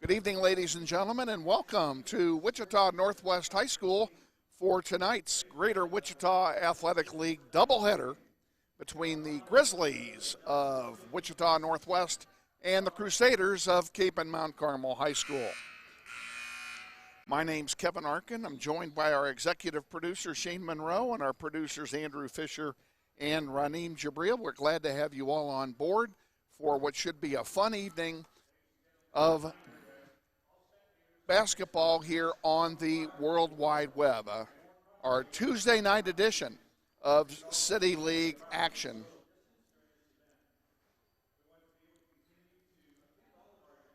Good evening, ladies and gentlemen, and welcome to Wichita Northwest High School for tonight's Greater Wichita Athletic League doubleheader between the Grizzlies of Wichita Northwest and the Crusaders of Cape and Mount Carmel High School. My name's Kevin Arkin. I'm joined by our executive producer, Shane Monroe, and our producers, Andrew Fisher and Raneem Jabril. We're glad to have you all on board for what should be a fun evening of basketball here on the World Wide Web. Our Tuesday night edition of City League action.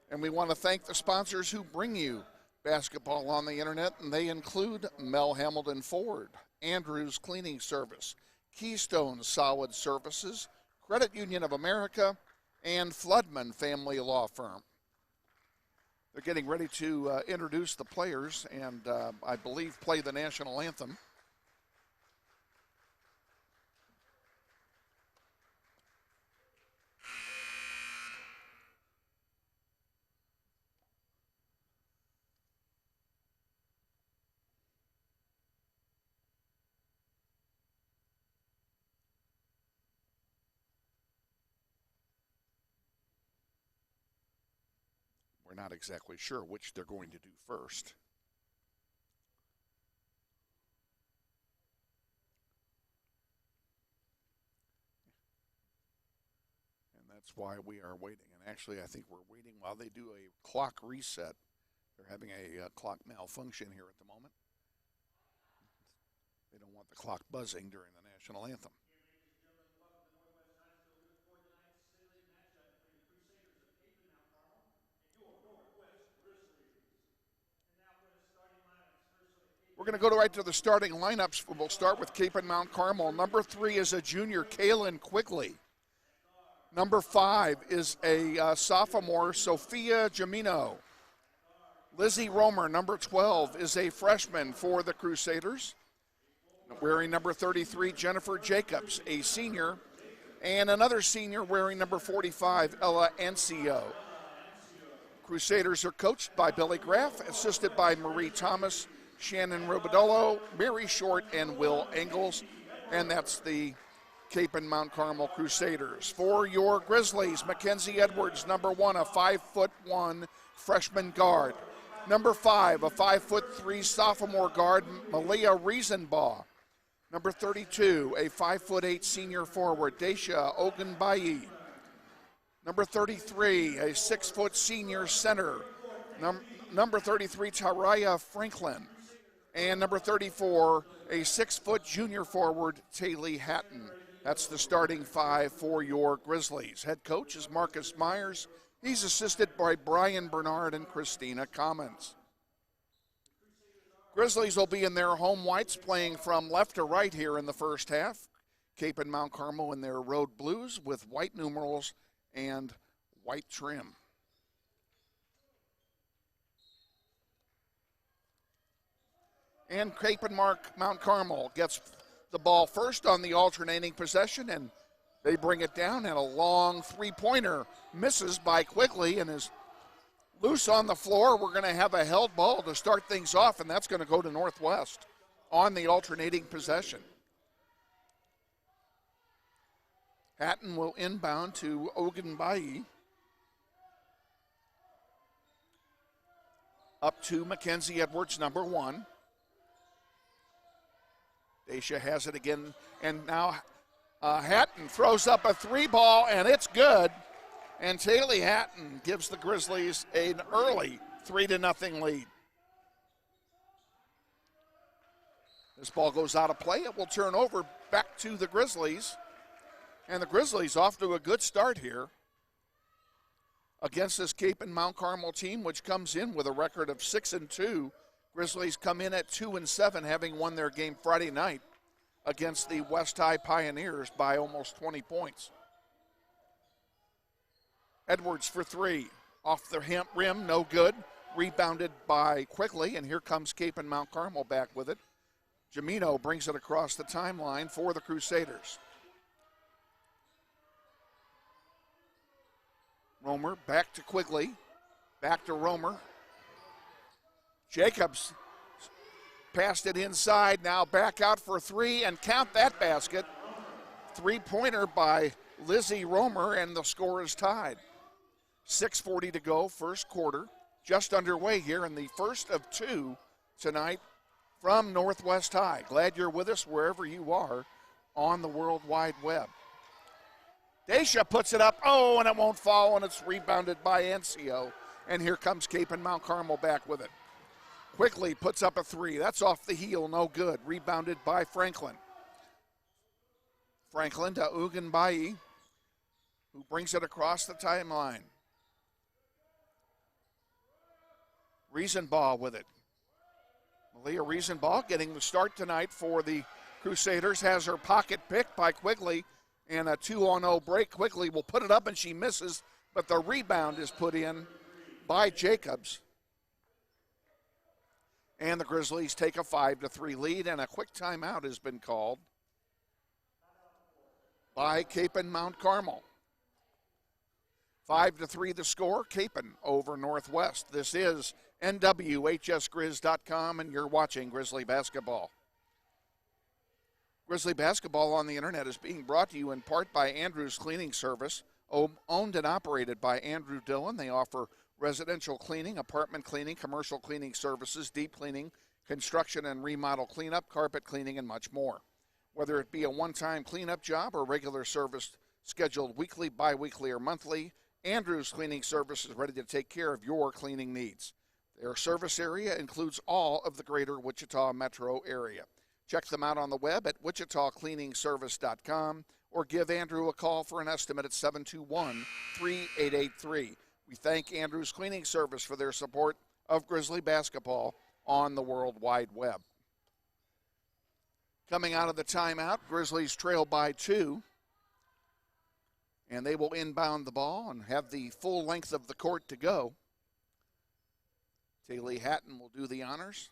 And we want to thank the sponsors who bring you basketball on the internet, and they include Mel Hamilton Ford, Andrews Cleaning Service, Keystone Solid Services, Credit Union of America, and Floodman Family Law Firm. They're getting ready to introduce the players and I believe play the national anthem. We're not exactly sure which they're going to do first. And that's why we are waiting. And actually, I think we're waiting while they do a clock reset. They're having a clock malfunction here at the moment. They don't want the clock buzzing during the national anthem. We're going to go right to the starting lineups. We'll start with Cape and Mount Carmel. Number 3 is a junior, Kaylin Quigley. Number 5 is a sophomore, Sophia Jamino. Lizzie Romer, number 12, is a freshman for the Crusaders. Wearing number 33, Jennifer Jacobs, a senior. And another senior wearing number 45, Ella Ancio. Crusaders are coached by Billy Graff, assisted by Marie Thomas, Shannon Robidolo, Mary Short, and Will Engels. And that's the Cape and Mount Carmel Crusaders. For your Grizzlies, Mackenzie Edwards, number 1, a 5'1" freshman guard. Number 5, a 5'3" sophomore guard, Malia Riesenbaugh. Number 32, a 5'8" senior forward, Daisha Ogunbayi. Number 33, a 6' senior center, number 33, Taraya Franklin. And number 34, a 6' junior forward, Taylor Hatton. That's the starting 5 for your Grizzlies. Head coach is Marcus Myers. He's assisted by Brian Bernard and Christina Commons. Grizzlies will be in their home whites, playing from left to right here in the first half. Cape and Mount Carmel in their road blues with white numerals and white trim. And Cape and Mount Carmel gets the ball first on the alternating possession, and they bring it down, and a long three-pointer misses by Quigley and is loose on the floor. We're going to have a held ball to start things off, and that's going to go to Northwest on the alternating possession. Hatton will inbound to Ogunbayi. Up to Mackenzie Edwards, number 1. Daisha has it again, and now Hatton throws up a 3-ball, and it's good. And Taylor Hatton gives the Grizzlies an early 3-0 lead. This ball goes out of play. It will turn over back to the Grizzlies. And the Grizzlies off to a good start here against this Cape and Mount Carmel team, which comes in with a record of 6-2. Grizzlies come in at 2-7, having won their game Friday night against the West High Pioneers by almost 20 points. Edwards for 3. Off the rim, no good. Rebounded by Quigley, and here comes Cape and Mount Carmel back with it. Jamino brings it across the timeline for the Crusaders. Romer back to Quigley. Back to Romer. Jacobs passed it inside, now back out for three, and count that basket. Three-pointer by Lizzie Romer, and the score is tied. 6:40 to go, first quarter. Just underway here in the first of two tonight from Northwest High. Glad you're with us wherever you are on the World Wide Web. Daisha puts it up, and it won't fall, and it's rebounded by Ancio. And here comes Kapaun Mount Carmel back with it. Quickly puts up a three. That's off the heel, no good. Rebounded by Franklin. Franklin to Uganbai, who brings it across the timeline. Riesenbaugh with it. Malia Riesenbaugh getting the start tonight for the Crusaders. Has her pocket picked by Quigley, and a 2-on-0 break. Quigley will put it up, and she misses, but the rebound is put in by Jacobs. And the Grizzlies take a 5-3 lead, and a quick timeout has been called by Kapaun Mount Carmel. 5-3 the score, Kapaun over Northwest. This is NWHSGrizz.com, and you're watching Grizzly Basketball. Grizzly Basketball on the internet is being brought to you in part by Andrews Cleaning Service, owned and operated by Andrew Dillon. They offer residential cleaning, apartment cleaning, commercial cleaning services, deep cleaning, construction and remodel cleanup, carpet cleaning, and much more. Whether it be a one-time cleanup job or regular service scheduled weekly, bi-weekly, or monthly, Andrews Cleaning Service is ready to take care of your cleaning needs. Their service area includes all of the greater Wichita metro area. Check them out on the web at wichitacleaningservice.com or give Andrew a call for an estimate at 721-3883. We thank Andrews Cleaning Service for their support of Grizzly Basketball on the World Wide Web. Coming out of the timeout, Grizzlies trail by 2. And they will inbound the ball and have the full length of the court to go. Taylor Hatton will do the honors.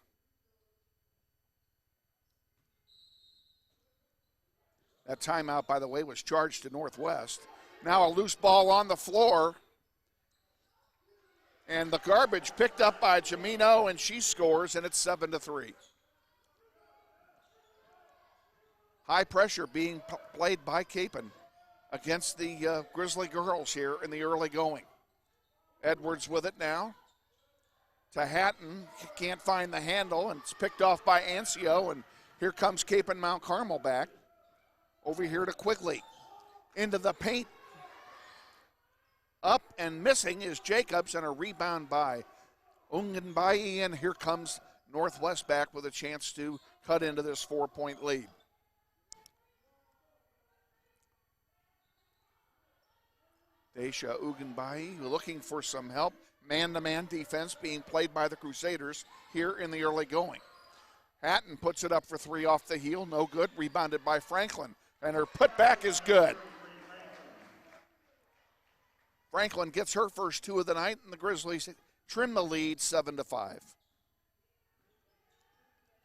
That timeout, by the way, was charged to Northwest. Now a loose ball on the floor. And the garbage picked up by Jamino, and she scores, and it's 7-3. High pressure being played by Kapaun against the Grizzly girls here in the early going. Edwards with it now to Hatton. Can't find the handle, and it's picked off by Ancio, and here comes Kapaun Mount Carmel back. Over here to Quigley. Into the paint. Up and missing is Jacobs, and a rebound by Unganbai, and here comes Northwest back with a chance to cut into this 4-point lead. Daisha Uganbai looking for some help. Man-to-man defense being played by the Crusaders here in the early going. Hatton puts it up for three off the heel. No good. Rebounded by Franklin. And her putback is good. Franklin gets her first two of the night, and the Grizzlies trim the lead 7-5.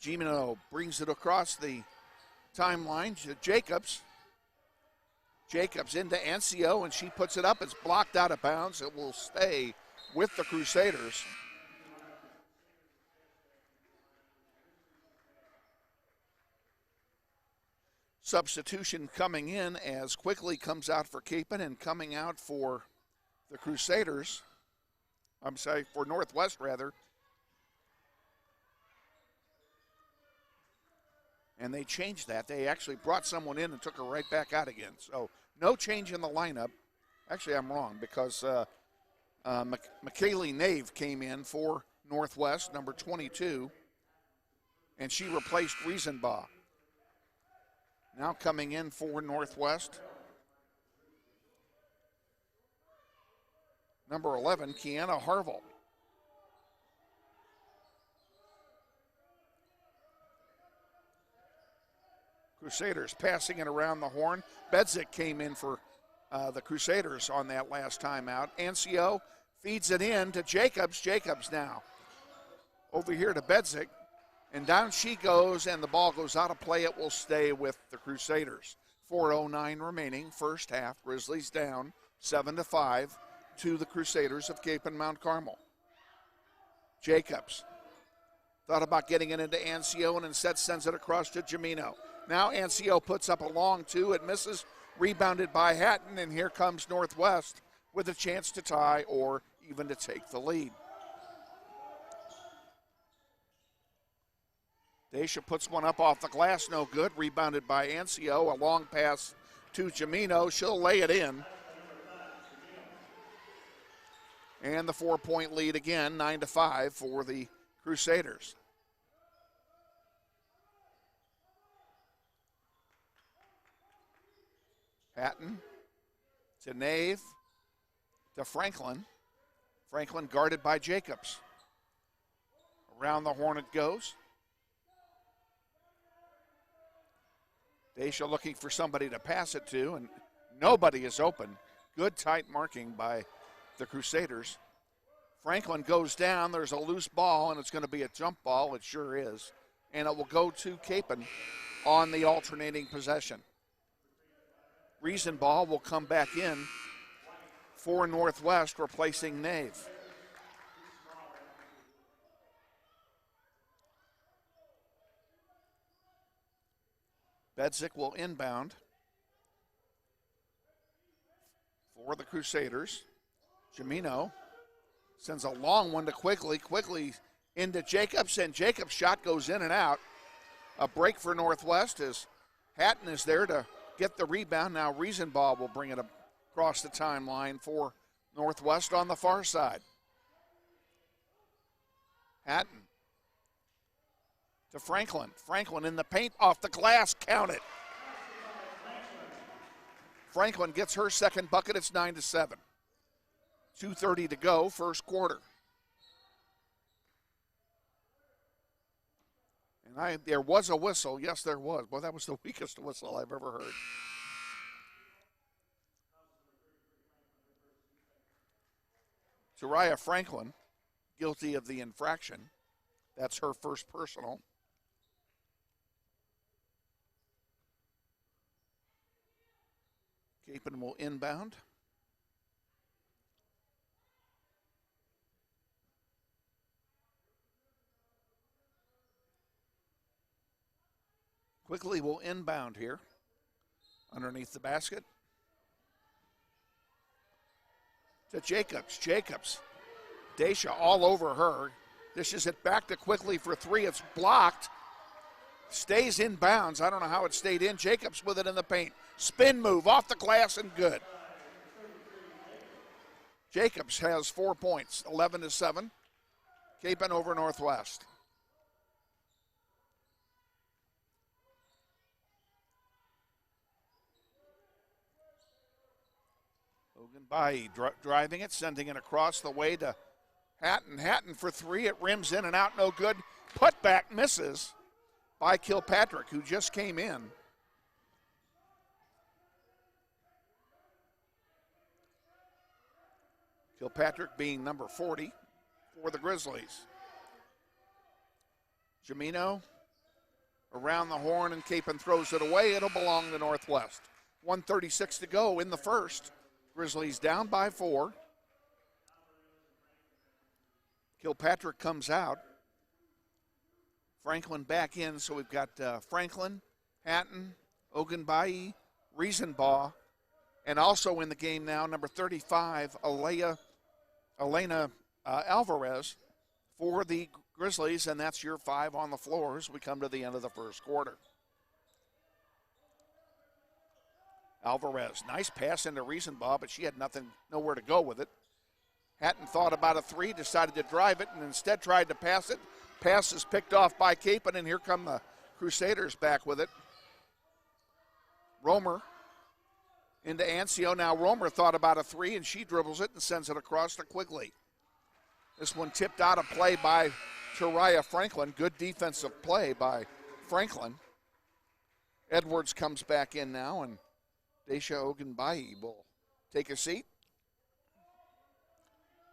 Gimeno brings it across the timeline to Jacobs. Jacobs into Ancio, and she puts it up. It's blocked out of bounds. It will stay with the Crusaders. Substitution coming in as Quigley comes out for Kapaun, and coming out for the Crusaders. I'm sorry, for Northwest rather. And they changed that. They actually brought someone in and took her right back out again. So no change in the lineup. Actually, I'm wrong because McKaylee Nave came in for Northwest, number 22, and she replaced Riesenbaugh. Now coming in for Northwest, number 11, Kiana Harville. Crusaders passing it around the horn. Bedzik came in for the Crusaders on that last time out. Ancio feeds it in to Jacobs. Jacobs now over here to Bedzik. And down she goes, and the ball goes out of play. It will stay with the Crusaders. 4:09 remaining, first half. Grizzlies down 7-5 to the Crusaders of Kapaun Mount Carmel. Jacobs thought about getting it into Ancio and instead sends it across to Jamino. Now Ancio puts up a long two. It misses, rebounded by Hatton, and here comes Northwest with a chance to tie or even to take the lead. Daisha puts one up off the glass, no good. Rebounded by Ancio. A long pass to Jamino. She'll lay it in. And the 4-point lead again, 9-5 for the Crusaders. Hatton to Nave to Franklin. Franklin guarded by Jacobs. Around the horn it goes. Daisha looking for somebody to pass it to, and nobody is open. Good tight marking by the Crusaders. Franklin goes down. There's a loose ball, and it's going to be a jump ball. It sure is. And it will go to Kapaun on the alternating possession. Riesenball will come back in for Northwest, replacing Nave. Bedzik will inbound for the Crusaders. Jamino sends a long one to Quigley. Quigley into Jacobs, and Jacobs' shot goes in and out. A break for Northwest as Hatton is there to get the rebound. Now Riesenball will bring it across the timeline for Northwest on the far side. Hatton to Franklin. Franklin in the paint, off the glass, count it. Franklin gets her second bucket. It's 9-7. 2:30 to go, first quarter. And there was a whistle. Yes, there was. Boy, that was the weakest whistle I've ever heard. Jariah Franklin, guilty of the infraction. That's her first personal. Kapaun will inbound. Quigley will inbound here underneath the basket. To Jacobs. Jacobs. Daisha all over her. Dishes it back to Quigley for three. It's blocked. Stays in bounds. I don't know how it stayed in. Jacobs with it in the paint. Spin move off the glass and good. Jacobs has 4 points, 11-7. Kapaun over Northwest. Ogunbayi driving it, sending it across the way to Hatton. Hatton for three. It rims in and out, no good. Putback misses by Kilpatrick, who just came in. Kilpatrick being number 40 for the Grizzlies. Jamino around the horn, and Kapaun throws it away. It'll belong to Northwest. 1:36 to go in the first. Grizzlies down by 4. Kilpatrick comes out. Franklin back in, so we've got Franklin, Hatton, Ogunbayi, Riesenbaugh, and also in the game now, number 35, Elena Alvarez for the Grizzlies, and that's your 5 on the floor as we come to the end of the first quarter. Alvarez, nice pass into Riesenbaugh, but she had nowhere to go with it. Hatton thought about a 3, decided to drive it, and instead tried to pass it. Pass is picked off by Kapaun, and here come the Crusaders back with it. Romer into Ancio. Now Romer thought about a 3, and she dribbles it and sends it across to Quigley. This one tipped out of play by Jariah Franklin. Good defensive play by Franklin. Edwards comes back in now, and Daisha Ogunbayi will take a seat.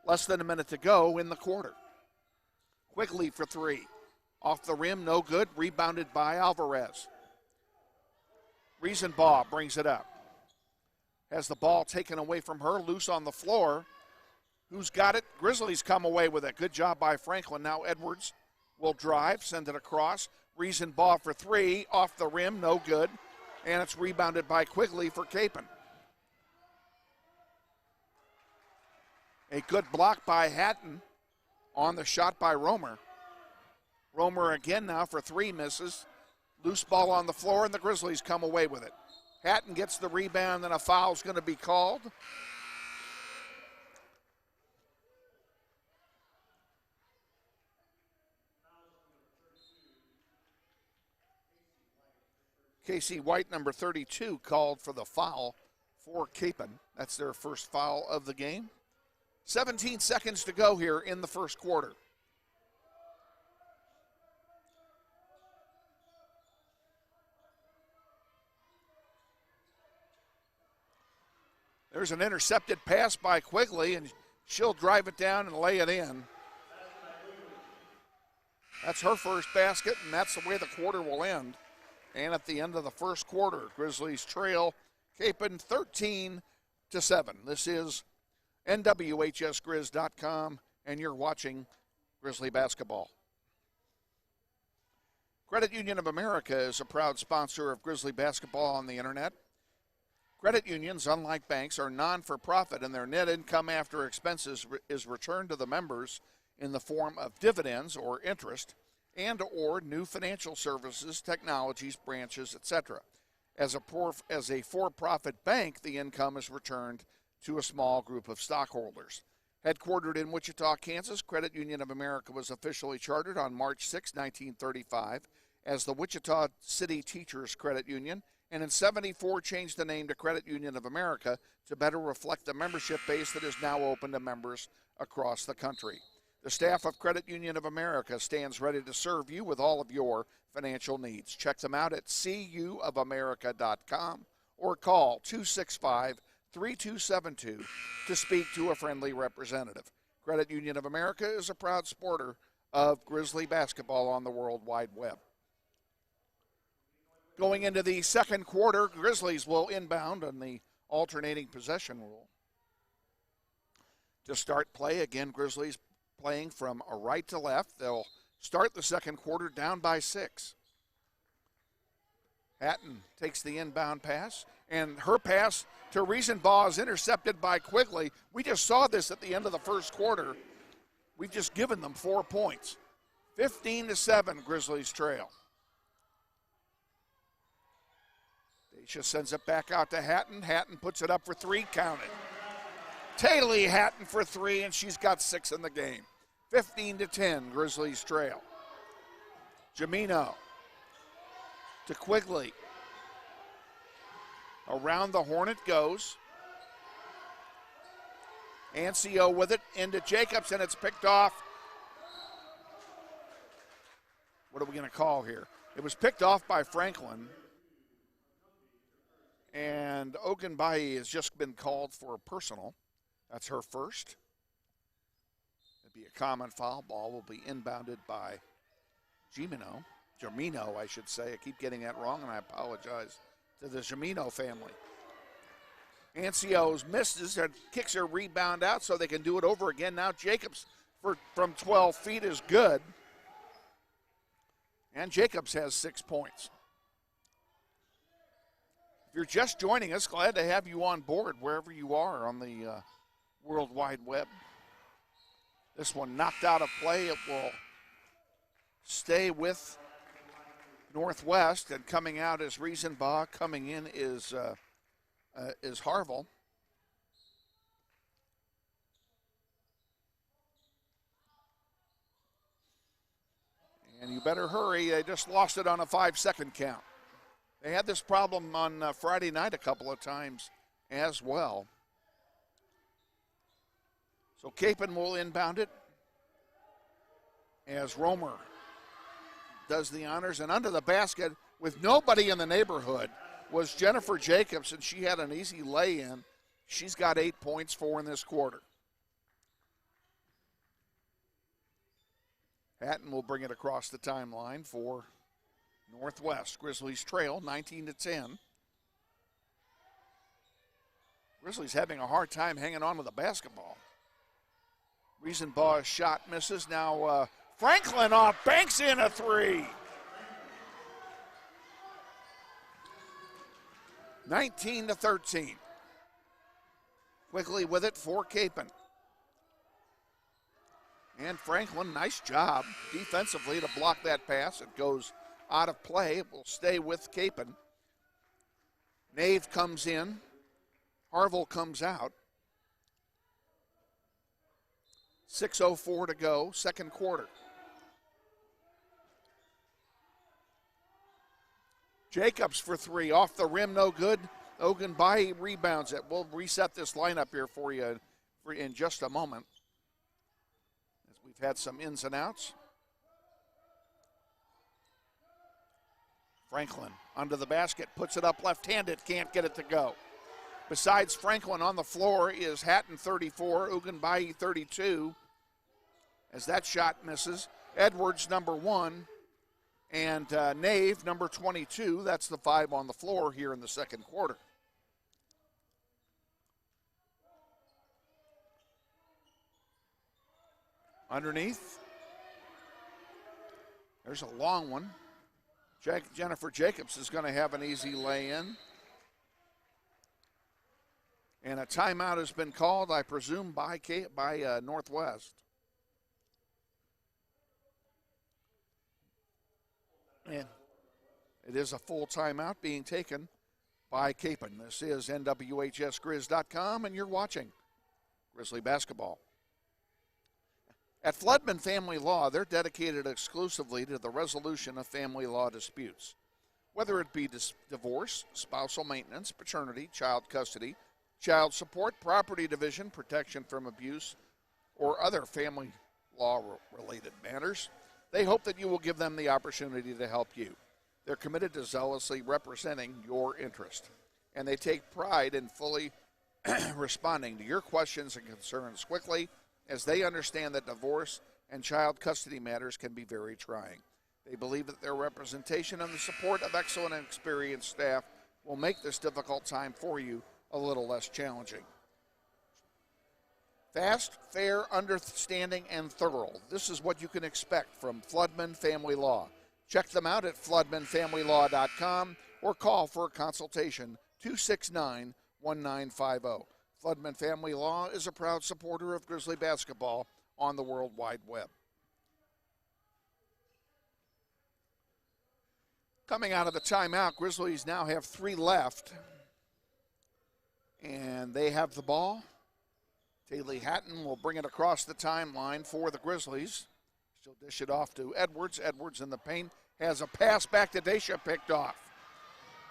Less than a minute to go in the quarter. Quigley for 3. Off the rim, no good. Rebounded by Alvarez. Riesenbaugh brings it up. Has the ball taken away from her, loose on the floor. Who's got it? Grizzlies come away with it. Good job by Franklin. Now Edwards will drive, send it across. Riesenbaugh for three, off the rim, no good. And it's rebounded by Quigley for Kapaun. A good block by Hatton on the shot by Romer. Romer again now for three, misses. Loose ball on the floor, and the Grizzlies come away with it. Hatton gets the rebound, and a foul's going to be called. Casey White, number 32, called for the foul for Kapaun. That's their first foul of the game. 17 seconds to go here in the first quarter. There's an intercepted pass by Quigley, and she'll drive it down and lay it in. That's her first basket, and that's the way the quarter will end. And at the end of the first quarter, Grizzlies trail Kapaun 13-7. This is NWHSGrizz.com, and you're watching Grizzly basketball. Credit Union of America is a proud sponsor of Grizzly basketball on the internet. Credit unions, unlike banks, are non-for-profit, and their net income after expenses is returned to the members in the form of dividends or interest and or new financial services, technologies, branches, etc. As a for-profit bank, the income is returned to a small group of stockholders. Headquartered in Wichita, Kansas, Credit Union of America was officially chartered on March 6, 1935 as the Wichita City Teachers Credit Union, and in '74 changed the name to Credit Union of America to better reflect the membership base that is now open to members across the country. The staff of Credit Union of America stands ready to serve you with all of your financial needs. Check them out at cuofamerica.com or call 265-3272 to speak to a friendly representative. Credit Union of America is a proud supporter of Grizzly basketball on the World Wide Web. Going into the second quarter, Grizzlies will inbound on the alternating possession rule. To start play, again, Grizzlies playing from a right to left. They'll start the second quarter down by 6. Hatton takes the inbound pass, and her pass to Riesenbaugh is intercepted by Quigley. We just saw this at the end of the first quarter. We've just given them 4 points. 15-7, Grizzlies trail. Dacia sends it back out to Hatton. Hatton puts it up for 3, count it. Taylor Hatton for 3, and she's got 6 in the game. 15-10, Grizzlies trail. Jamino to Quigley. Around the horn it goes. Ancio with it into Jacobs, and it's picked off. What are we going to call here? It was picked off by Franklin. And Ogunbayi has just been called for a personal. That's her first. It'd be a common foul. Ball will be inbounded by Jamino, I should say. I keep getting that wrong, and I apologize to the Jamino family. Ancio's misses and kicks her rebound out so they can do it over again. Now Jacobs from 12 feet is good. And Jacobs has 6 points. If you're just joining us, glad to have you on board wherever you are on the World Wide Web. This one knocked out of play. It will stay with Northwest, and coming out is Riesenbaugh. Coming in is Harville. And you better hurry. They just lost it on a 5-second count. They had this problem on Friday night a couple of times as well. So Kapaun will inbound it as Romer does the honors. And under the basket, with nobody in the neighborhood, was Jennifer Jacobs, and she had an easy lay-in. She's got 8 points, 4 in this quarter. Hatton will bring it across the timeline for Northwest. Grizzlies trail 19-10. Grizzlies having a hard time hanging on with the basketball. Riesenbaugh's shot misses. Now Franklin off, banks in a three. 19-13. Quickly with it for Kapaun. And Franklin, nice job defensively to block that pass. It goes out of play. It will stay with Kapaun. Nave comes in. Harville comes out. 6:04 to go, second quarter. Jacobs for three, off the rim, no good. Ogunbayi rebounds it. We'll reset this lineup here for you in just a moment, as we've had some ins and outs. Franklin under the basket, puts it up left-handed, can't get it to go. Besides Franklin on the floor is Hatton 34, Ogunbayi 32, as that shot misses. Edwards number 1, and Nave number 22. That's the 5 on the floor here in the second quarter. Underneath, there's a long one. Jennifer Jacobs is going to have an easy lay-in. And a timeout has been called, I presume, by Northwest. And it is a full timeout being taken by Kapaun. This is NWHSGrizz.com, and you're watching Grizzly basketball. At Floodman Family Law, they're dedicated exclusively to the resolution of family law disputes. Whether it be divorce, spousal maintenance, paternity, child custody, child support, property division, protection from abuse, or other family law-related matters, they hope that you will give them the opportunity to help you. They're committed to zealously representing your interest, and they take pride in fully responding to your questions and concerns quickly, as they understand that divorce and child custody matters can be very trying. They believe that their representation and the support of excellent and experienced staff will make this difficult time for you a little less challenging. Fast, fair, understanding, and thorough. This is what you can expect from Floodman Family Law. Check them out at floodmanfamilylaw.com or call for a consultation 269-1950. Floodman Family Law is a proud supporter of Grizzly basketball on the World Wide Web. Coming out of the timeout, Grizzlies now have 3 left. And they have the ball. Taylor Hatton will bring it across the timeline for the Grizzlies. She'll dish it off to Edwards. Edwards in the paint has a pass back to Dacia, picked off.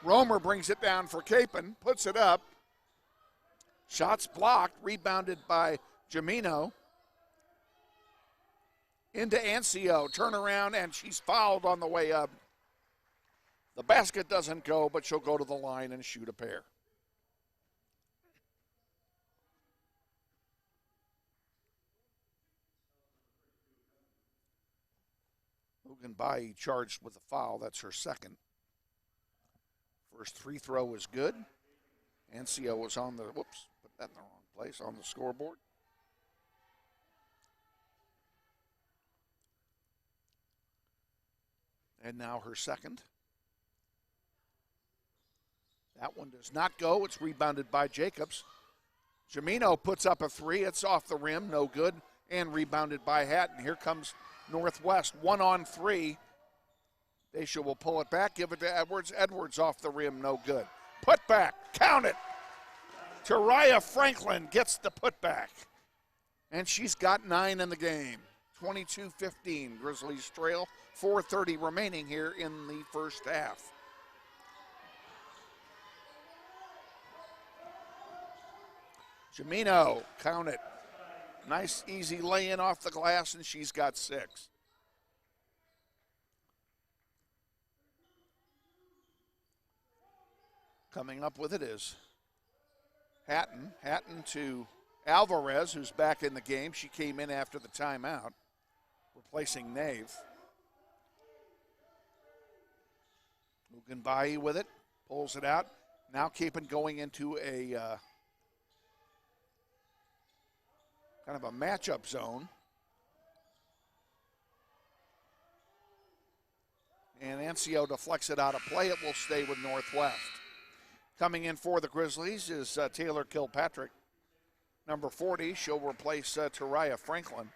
Romer brings it down for Kapaun, puts it up. Shots blocked, rebounded by Jamino. Into Ancio, turnaround, and she's fouled on the way up. The basket doesn't go, but she'll go to the line and shoot a pair. Ogunbayi charged with a foul. That's her second. First free throw is good. Ancio was on the, put that in the wrong place, on the scoreboard. And now her second. That one does not go. It's rebounded by Jacobs. Jamino puts up a 3. It's off the rim, no good, and rebounded by Hatton. Here comes Northwest, 1-on-3. Dacia will pull it back, give it to Edwards. Edwards off the rim, no good. Put back, count it. Tariah Franklin gets the putback. And she's got 9 in the game. 22-15, Grizzlies trail. 4:30 remaining here in the first half. Jamino, count it. Nice, easy lay-in off the glass, and she's got 6. Coming up with it is Hatton. Hatton to Alvarez, who's back in the game. She came in after the timeout, replacing Nave. Ogunbayi with it, pulls it out. Now Kapaun going into a kind of a matchup zone. And Ancio deflects it out of play. It will stay with Northwest. Coming in for the Grizzlies is Taylor Kilpatrick. Number 40, she'll replace Tariah Franklin.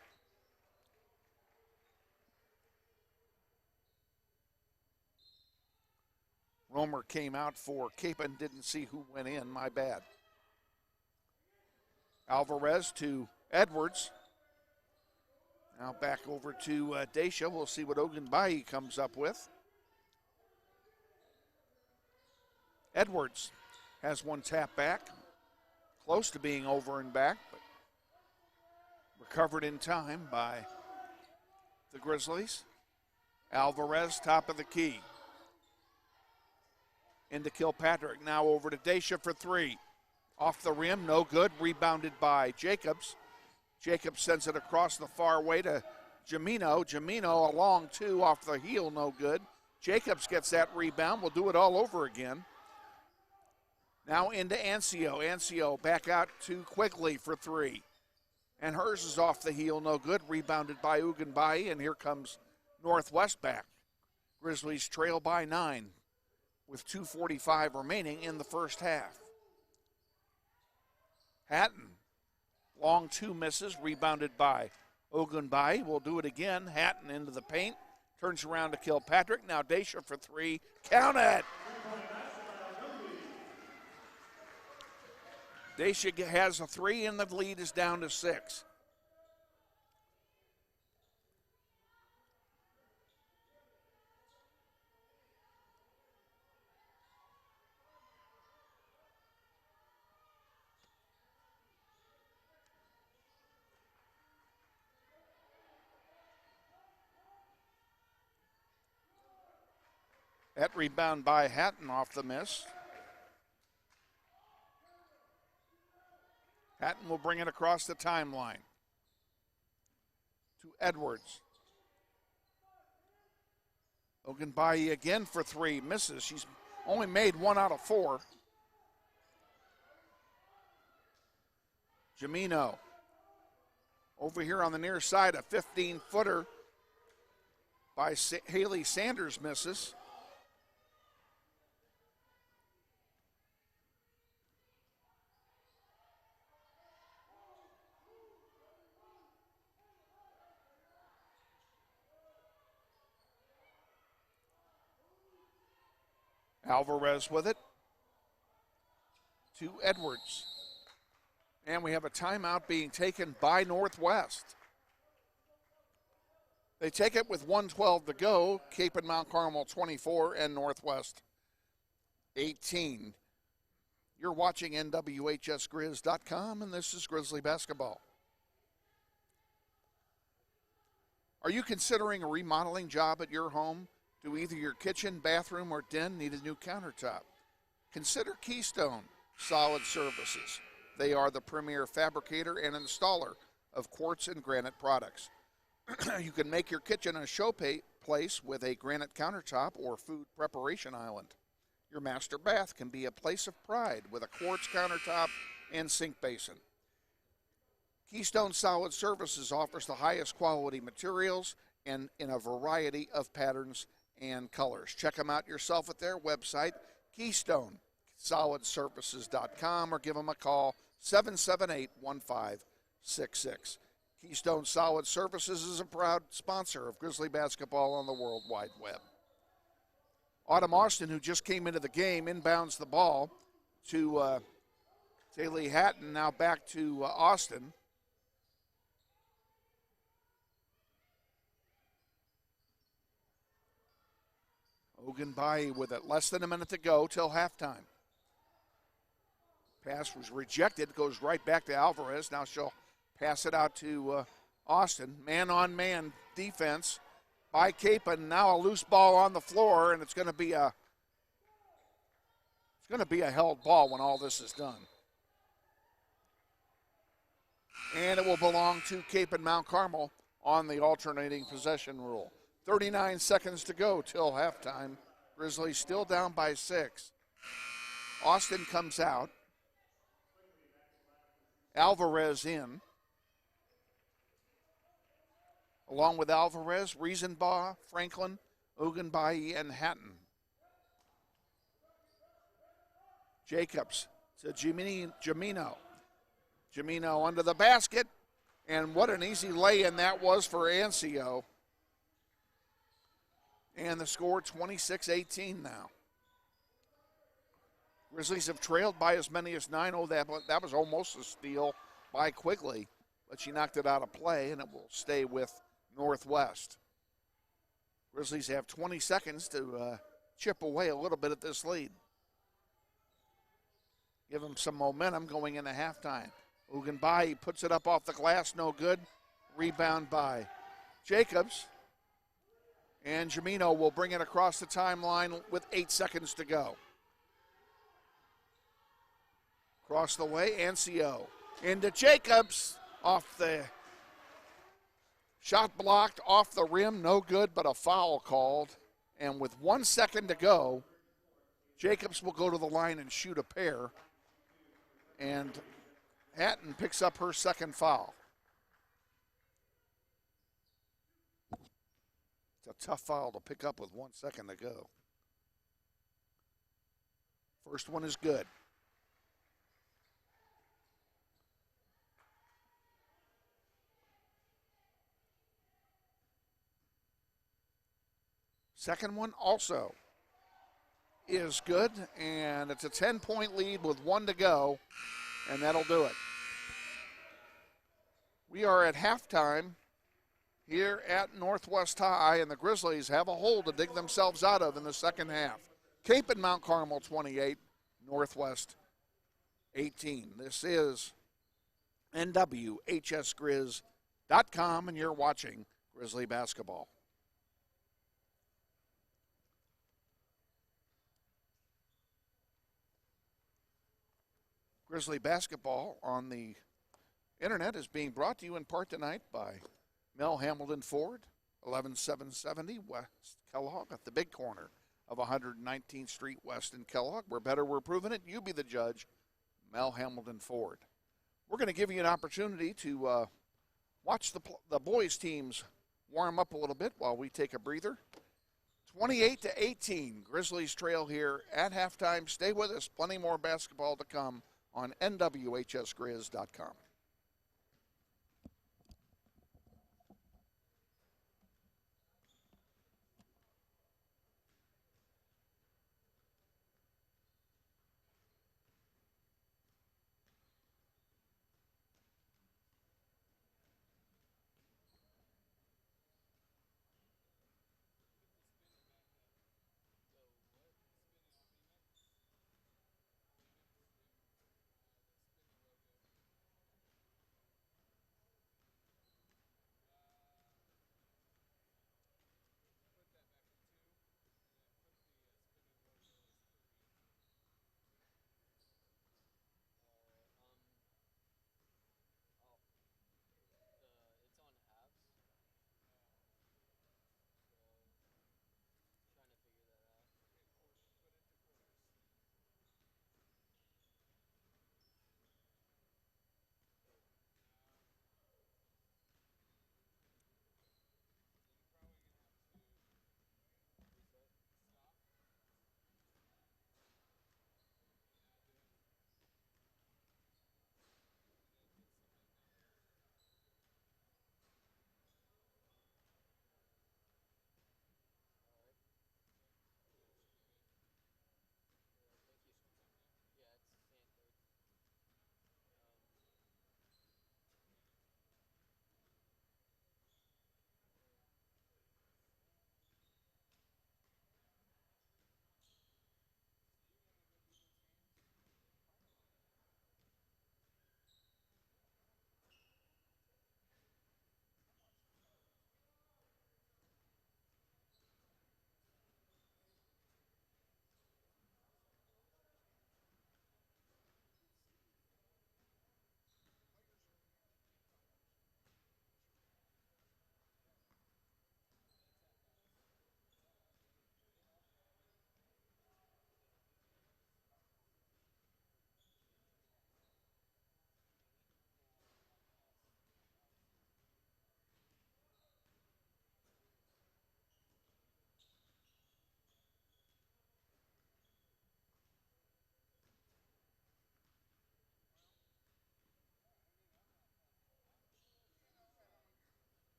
Romer came out for Kapaun, didn't see who went in, my bad. Alvarez to Edwards. Now back over to Dacia. We'll see what Ogunbayi comes up with. Edwards has one tap back. Close to being over and back, but recovered in time by the Grizzlies. Alvarez, top of the key. Into Kilpatrick, now over to Dacia for three. Off the rim, no good, rebounded by Jacobs. Jacobs sends it across the far way to Jamino. Jamino a long two off the heel, no good. Jacobs gets that rebound, we'll do it all over again. Now into Ancio. Ancio back out to Quigley for three. And hers is off the heel, no good, rebounded by Ogunbayi, and here comes Northwest back. Grizzlies trail by 9 with 2:45 remaining in the first half. Hatton, long two misses, rebounded by Ogunbayi. We'll do it again. Hatton into the paint, turns around to Kilpatrick. Now Dacia for three. Count it! Dacia has a three, and the lead is down to 6. That rebound by Hatton off the miss. Hatton will bring it across the timeline to Edwards. Ogunbayi again for three, misses. She's only made 1 out of 4. Jamino over here on the near side, a 15-footer by Haley Sanders misses. Alvarez with it to Edwards. And we have a timeout being taken by Northwest. They take it with 1:12 to go. Kapaun Mount Carmel 24 and Northwest 18. You're watching NWHSGrizz.com, and this is Grizzly Basketball. Are you considering a remodeling job at your home? Do either your kitchen, bathroom, or den need a new countertop? Consider Keystone Solid Surfaces. They are the premier fabricator and installer of quartz and granite products. You can make your kitchen a showplace with a granite countertop or food preparation island. Your master bath can be a place of pride with a quartz countertop and sink basin. Keystone Solid Surfaces offers the highest quality materials and in a variety of patterns and colors. Check them out yourself at their website, KeystoneSolidSurfaces.com, or give them a call, 778-1566. Keystone Solid Surfaces is a proud sponsor of Grizzly basketball on the World Wide Web. Autumn Austin, who just came into the game, inbounds the ball to Taylor Hatton, now back to Austin. Ogunbayi with it. Less than a minute to go till halftime. Pass was rejected. Goes right back to Alvarez. Now she'll pass it out to Austin. Man-on-man defense by Kapaun. Now a loose ball on the floor, and it's going to be a held ball when all this is done. And it will belong to Kapaun Mount Carmel on the alternating possession rule. 39 seconds to go till halftime. Grizzlies still down by 6. Austin comes out. Alvarez in. along with Alvarez, Riesenbaugh, Franklin, Ugenbai, and Hatton. Jacobs to Jamino. Jamino under the basket, and what an easy lay-in that was for Ancio. And the score 26-18 now. Grizzlies have trailed by as many as 9. Oh, that was almost a steal by Quigley, but she knocked it out of play, and it will stay with Northwest. Grizzlies have 20 seconds to chip away a little bit at this lead. Give them some momentum going into halftime. Ugenbai puts it up off the glass, no good. Rebound by Jacobs. And Jamino will bring it across the timeline with 8 seconds to go. Across the way, Ancio. Into Jacobs. Off the shot blocked, off the rim, no good, but a foul called. And with 1 second to go, Jacobs will go to the line and shoot a pair. And Hatton picks up her second foul. It's a tough foul to pick up with 1 second to go. First one is good. Second one also is good, and it's a 10-point lead with 1 to go, and that'll do it. We are at halftime here at Northwest High, and the Grizzlies have a hole to dig themselves out of in the second half. Cape and Mount Carmel 28, Northwest 18. This is NWHSGrizz.com, and you're watching Grizzly basketball. Grizzly basketball on the internet is being brought to you in part tonight by Mel Hamilton Ford, 11770 West Kellogg at the big corner of 119th Street West in Kellogg. We're better, we're proving it. You be the judge. Mel Hamilton Ford. We're going to give you an opportunity to watch the boys' teams warm up a little bit while we take a breather. 28-18, Grizzlies trail here at halftime. Stay with us. Plenty more basketball to come on NWHSGrizz.com.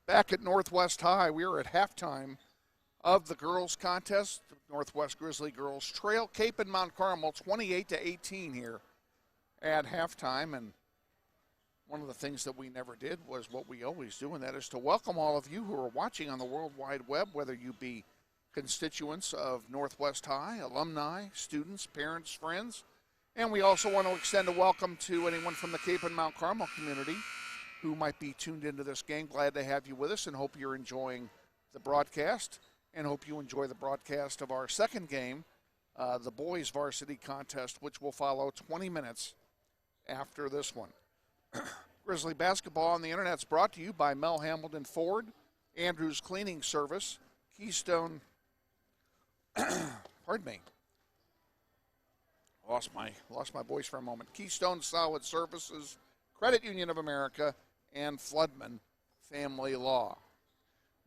Back at Northwest High, we are at halftime of the girls' contest. Northwest Grizzly girls trail Kapaun Mount Carmel 28-18 here at halftime. And one of the things that we never did was what we always do, and that is to welcome all of you who are watching on the World Wide Web, whether you be constituents of Northwest High, alumni, students, parents, friends. And we also want to extend a welcome to anyone from the Kapaun Mount Carmel community who might be tuned into this game. Glad to have you with us and hope you're enjoying the broadcast and hope you enjoy the broadcast of our second game, the boys varsity contest, which will follow 20 minutes after this one. Grizzly basketball on the internet is brought to you by Mel Hamilton Ford, Andrews Cleaning Service, Keystone, pardon me, lost my voice for a moment, Keystone Solid Services, Credit Union of America, and Floodman Family Law.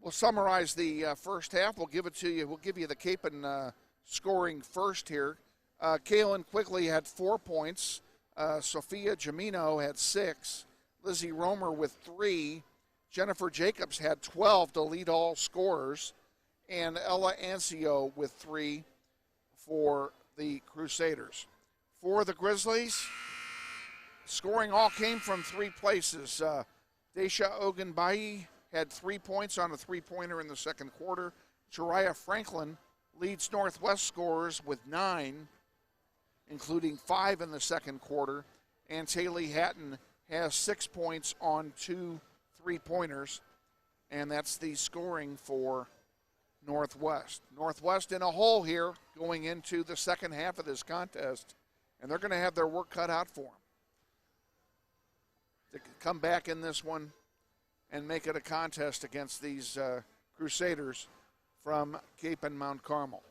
We'll summarize the first half. We'll give it to you. We'll give you the Kapaun scoring first here. Kaylin Quigley had 4 points. Sophia Jamino had 6. Lizzie Romer with 3. Jennifer Jacobs had 12 to lead all scorers. And Ella Ancio with 3 for the Crusaders. For the Grizzlies, scoring all came from 3 places. Daisha Ogunbayi had 3 points on a 3-pointer in the second quarter. Jariah Franklin leads Northwest scorers with 9, including 5 in the second quarter. And Taylor Hatton has 6 points on 2 3-pointers. And that's the scoring for Northwest. Northwest in a hole here going into the second half of this contest. And they're going to have their work cut out for them. To come back in this one and make it a contest against these Crusaders from Kapaun Mount Carmel.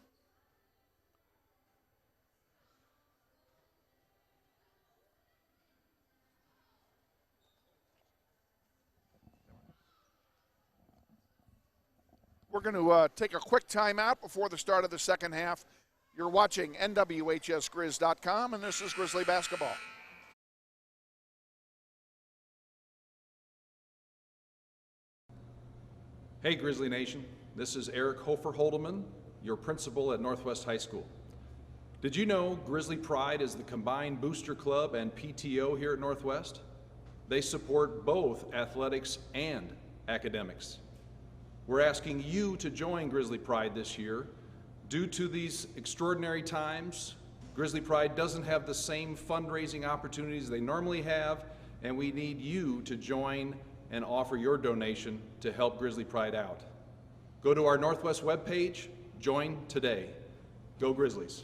We're going to take a quick timeout before the start of the second half. You're watching NWHSGrizz.com, and this is Grizzly Basketball. Hey Grizzly Nation, this is Eric Hofer-Holdeman, your principal at Northwest High School. Did you know Grizzly Pride is the combined booster club and PTO here at Northwest? They support both athletics and academics. We're asking you to join Grizzly Pride this year. Due to these extraordinary times, Grizzly Pride doesn't have the same fundraising opportunities they normally have, and we need you to join and offer your donation to help Grizzly Pride out. Go to our Northwest webpage, join today. Go Grizzlies.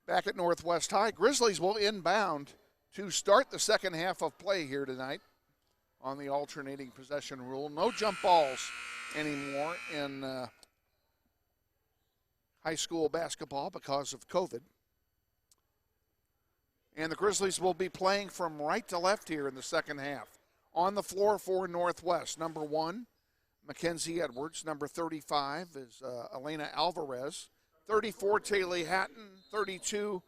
Back at Northwest High, Grizzlies will inbound to start the second half of play here tonight on the alternating possession rule. No jump balls anymore in high school basketball because of COVID. And the Grizzlies will be playing from right to left here in the second half. On the floor for Northwest, number 1, Mackenzie Edwards. Number 35 is Elena Alvarez. 34, Taylor Hatton. 32,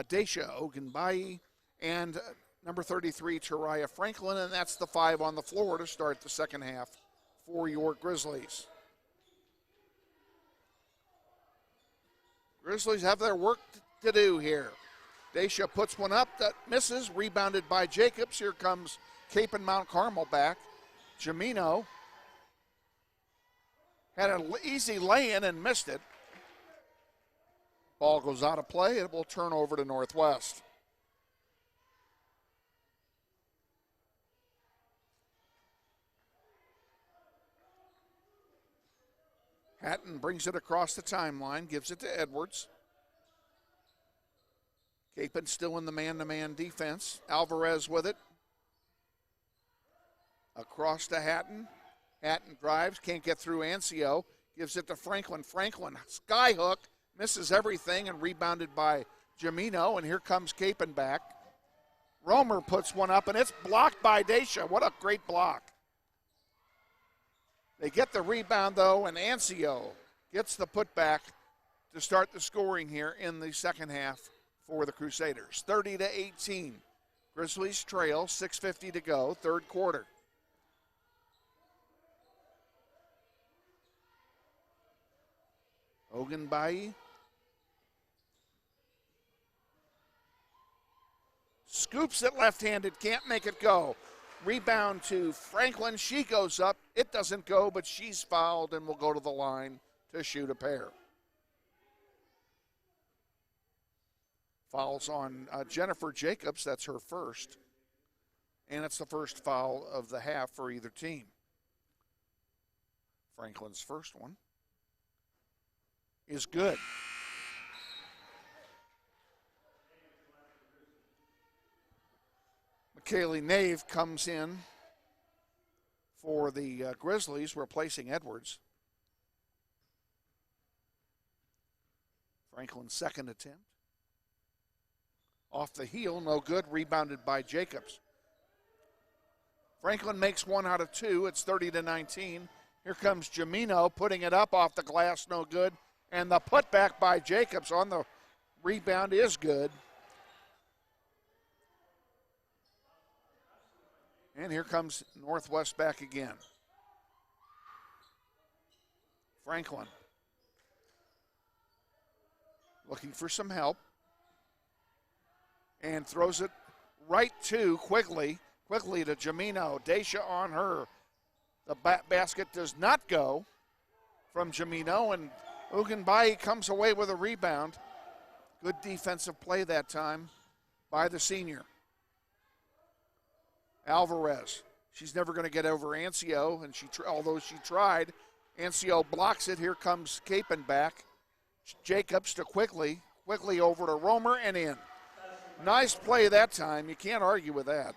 Daisha Ogunbayi. And number 33, Jariah Franklin. And that's the 5 on the floor to start the second half for your Grizzlies. Grizzlies have their work to do here. Daisha puts one up that misses, rebounded by Jacobs. Here comes Kapaun Mount Carmel back. Jamino had an easy lay-in and missed it. Ball goes out of play. It will turn over to Northwest. Hatton brings it across the timeline, gives it to Edwards. Kapaun still in the man-to-man defense. Alvarez with it. Across to Hatton. Hatton drives, can't get through Ancio. Gives it to Franklin. Franklin, skyhook, misses everything and rebounded by Jamino. And here comes Kapaun back. Romer puts one up, and it's blocked by Daisha. What a great block. They get the rebound, though, and Ancio gets the putback to start the scoring here in the second half for the Crusaders. 30-18. Grizzlies trail, 6:50 to go, third quarter. Ogunbayi scoops it left-handed, can't make it go. Rebound to Franklin. She goes up. It doesn't go, but she's fouled and will go to the line to shoot a pair. Fouls on Jennifer Jacobs. That's her first. And it's the first foul of the half for either team. Franklin's first one is good. Kaylee Nave comes in for the Grizzlies, replacing Edwards. Franklin's second attempt. Off the heel, no good, rebounded by Jacobs. Franklin makes one out of two. It's 30-19. Here comes Jamino putting it up off the glass, no good. And the putback by Jacobs on the rebound is good. And here comes Northwest back again. Franklin looking for some help. And throws it right to Quigley. Quigley to Jamino. Dacia on her. The basket does not go from Jamino, and Ogunbayi comes away with a rebound. Good defensive play that time by the senior. Alvarez. She's never going to get over Ancio, and although she tried, Ancio blocks it. Here comes Kapaun back. Jacobs to Quigley. Quigley over to Romer and in. Nice play that time. You can't argue with that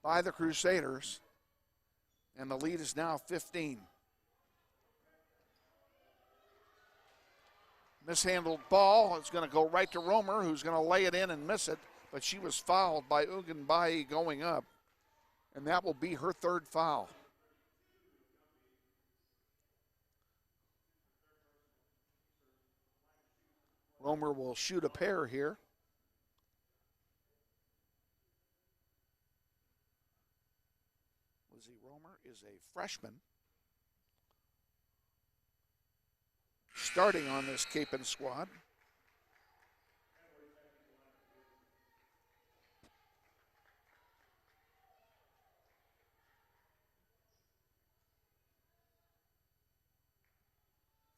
by the Crusaders. And the lead is now 15. Mishandled ball. It's going to go right to Romer, who's going to lay it in and miss it. But she was fouled by Ogunbayi going up. And that will be her third foul. Romer will shoot a pair here. Lizzie Romer is a freshman starting on this Kapaun squad.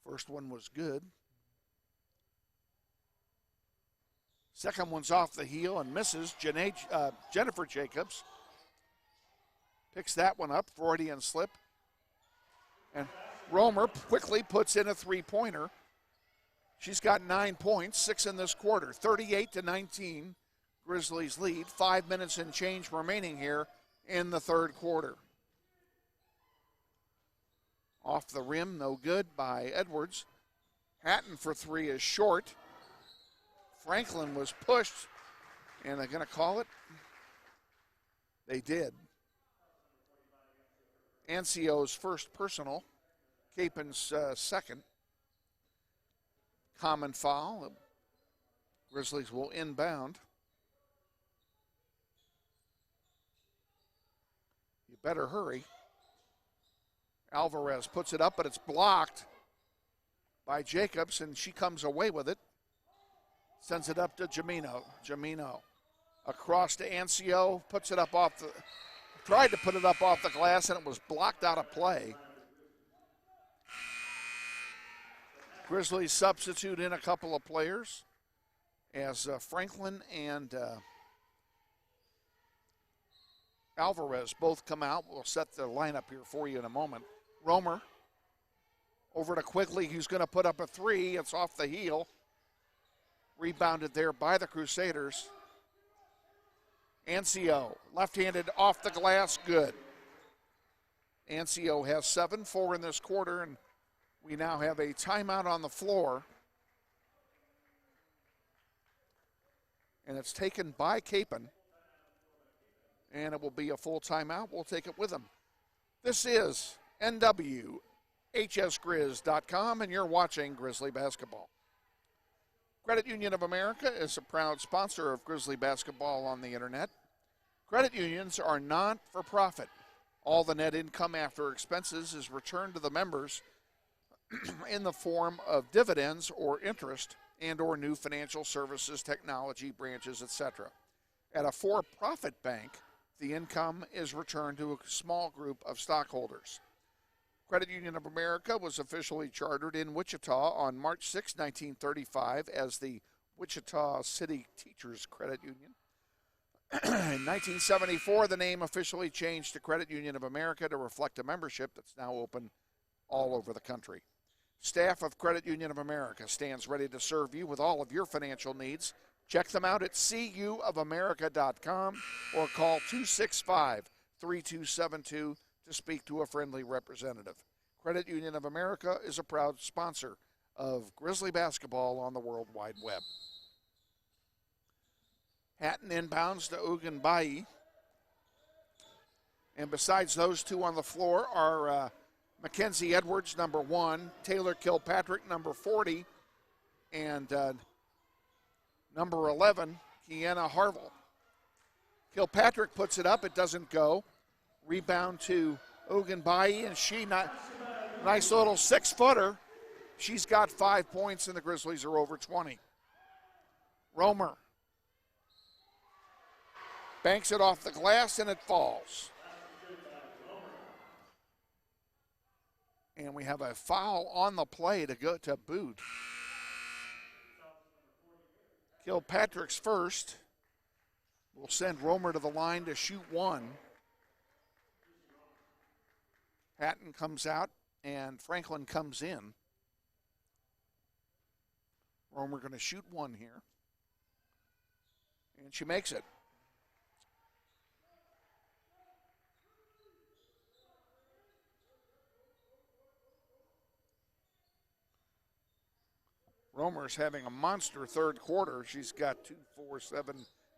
First one was good. Second one's off the heel and misses. Jennifer Jacobs picks that one up, Freudian slip. And Romer quickly puts in a three-pointer. She's got 9 points, 6 in this quarter. 38-19, Grizzlies lead. 5 minutes and change remaining here in the third quarter. Off the rim, no good by Edwards. Hatton for three is short. Franklin was pushed, and they're going to call it. They did. Ancio's first personal. Kapaun's second. Common foul. Grizzlies will inbound. You better hurry. Alvarez puts it up, but it's blocked by Jacobs, and she comes away with it. Sends it up to Jamino. Jamino across to Ancio, puts it up off the, tried to put it up off the glass, and it was blocked out of play. Grizzlies substitute in a couple of players as Franklin and Alvarez both come out. We'll set the lineup here for you in a moment. Romer over to Quigley, who's going to put up a three. It's off the heel. Rebounded there by the Crusaders. Ancio, left-handed off the glass, good. Ancio has 7, 4 in this quarter, and we now have a timeout on the floor. And it's taken by Kapaun. And it will be a full timeout. We'll take it with them. This is NWSL hsgrizz.com, and you're watching Grizzly Basketball. Credit Union of America is a proud sponsor of Grizzly Basketball on the internet. Credit unions are not-for-profit. All the net income after expenses is returned to the members in the form of dividends or interest and or new financial services, technology, branches, etc. At a for-profit bank, the income is returned to a small group of stockholders. Credit Union of America was officially chartered in Wichita on March 6, 1935 as the Wichita City Teachers Credit Union. In 1974, the name officially changed to Credit Union of America to reflect a membership that's now open all over the country. Staff of Credit Union of America stands ready to serve you with all of your financial needs. Check them out at cuofamerica.com or call 265-3272 to speak to a friendly representative. Credit Union of America is a proud sponsor of Grizzly Basketball on the World Wide Web. Hatton inbounds to Ugunbayi. And besides those two on the floor are Mackenzie Edwards, number 1, Taylor Kilpatrick, number 40, and number 11, Kiana Harville. Kilpatrick puts it up. It doesn't go. Rebound to Ugunbayi, and she nice little 6-footer. She's got 5 points, and the Grizzlies are over 20. Romer banks it off the glass, and it falls. And we have a foul on the play to go to boot. Kilpatrick's first. We'll send Romer to the line to shoot one. Hatton comes out, and Franklin comes in. Romer going to shoot one here. And she makes it. Romer's having a monster third quarter. She's got 2, 4, 7,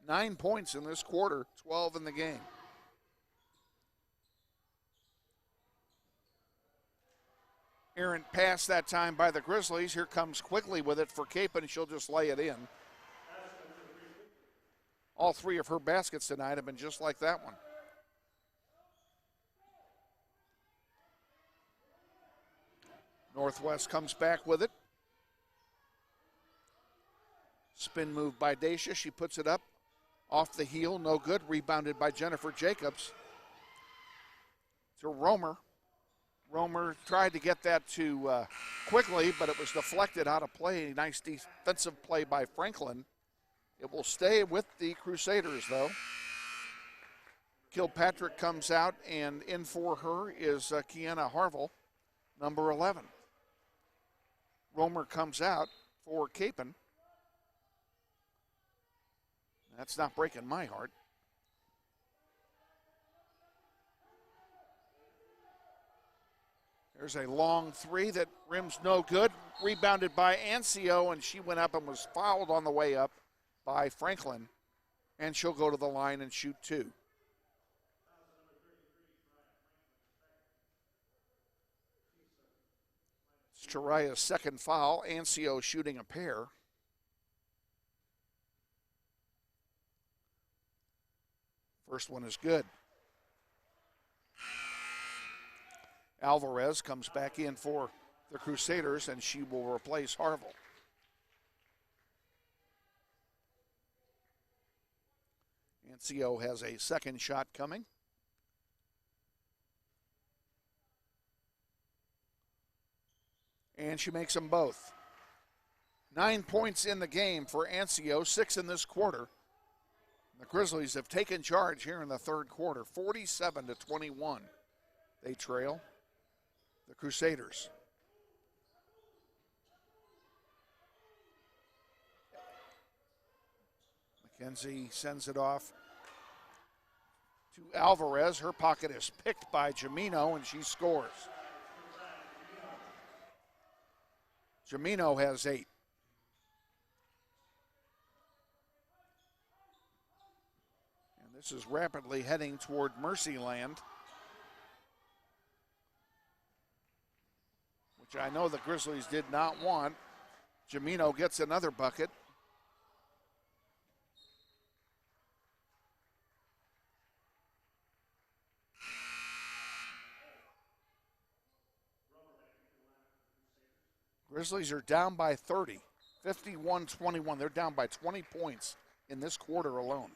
9 points in this quarter, 12 in the game. Errant pass that time by the Grizzlies. Here comes Quigley with it for Kapaun. She'll just lay it in. All 3 of her baskets tonight have been just like that one. Northwest comes back with it. Spin move by Dacia. She puts it up off the heel. No good. Rebounded by Jennifer Jacobs. To Romer. Romer tried to get that to Quigley, but it was deflected out of play. Nice defensive play by Franklin. It will stay with the Crusaders, though. Kilpatrick comes out, and in for her is Kiana Harville, number 11. Romer comes out for Kapaun. That's not breaking my heart. There's a long 3 that rims no good. Rebounded by Ancio, and she went up and was fouled on the way up by Franklin. And she'll go to the line and shoot 2. It's Taraya's second foul. Ancio shooting a pair. First one is good. Alvarez comes back in for the Crusaders, and she will replace Harville. Ancio has a second shot coming. And she makes them both. 9 points in the game for Ancio, 6 in this quarter. The Grizzlies have taken charge here in the third quarter, 47-21. They trail the Crusaders. McKenzie sends it off to Alvarez. Her pocket is picked by Jamino, and she scores. Jamino has 8. This is rapidly heading toward Mercyland. which I know the Grizzlies did not want. Jamino gets another bucket. Grizzlies are down by 30, 51-21. They're down by 20 points in this quarter alone.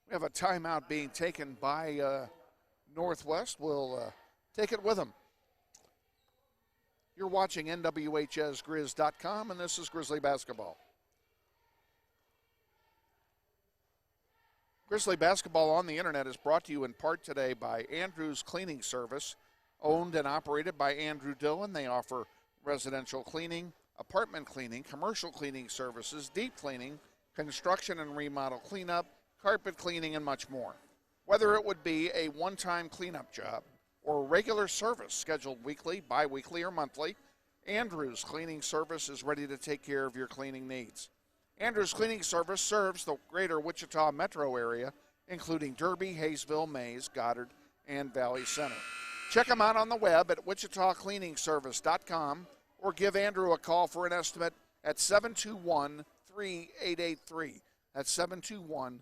We have a timeout being taken by Northwest. We'll take it with them. You're watching NWHSGrizz.com, and this is Grizzly Basketball. Grizzly Basketball on the internet is brought to you in part today by Andrews Cleaning Service, owned and operated by Andrew Dillon. They offer residential cleaning, apartment cleaning, commercial cleaning services, deep cleaning, construction and remodel cleanup, carpet cleaning, and much more. Whether it would be a one-time cleanup job or a regular service scheduled weekly, bi-weekly, or monthly, Andrews Cleaning Service is ready to take care of your cleaning needs. Andrews Cleaning Service serves the greater Wichita metro area, including Derby, Hayesville, Mays, Goddard, and Valley Center. Check them out on the web at wichitacleaningservice.com or give Andrew a call for an estimate at 721-3883. That's 721-3883.